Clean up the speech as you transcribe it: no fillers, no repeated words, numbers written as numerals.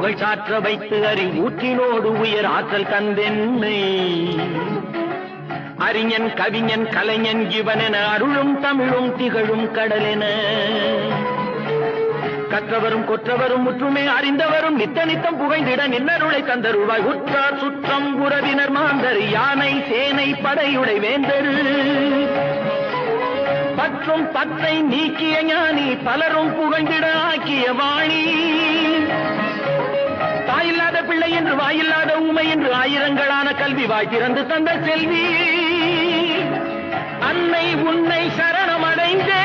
புகழ் சாற்ற வைத்து அறிவூற்றினோடு உயர் ஆற்றல் தந்தென்னை அறிஞன் கவிஞன் கலைஞன் இவனென அருளும் தமிழும் திகழும் கடலென கற்றவரும் கொற்றவரும் முற்றுமே அறிந்தவரும் நித்த நித்தம் புகைந்திட நின்னருளை தந்தருவாய் உற்றார் சுற்றம் உறவினர் மாந்தர் யானை சேனை படையுடை வேந்தரு பற்றும் பற்றை நீக்கிய ஞானி பலரும் புகழ்ந்திட ஆக்கிய வாணி தாயில்லாத பிள்ளை என்று வாயில்லாத ஊமை என்று ஆயிரங்களான கல்வி வாய் திறந்து தந்த செல்வி அன்னை உன்னை சரணமடைந்தே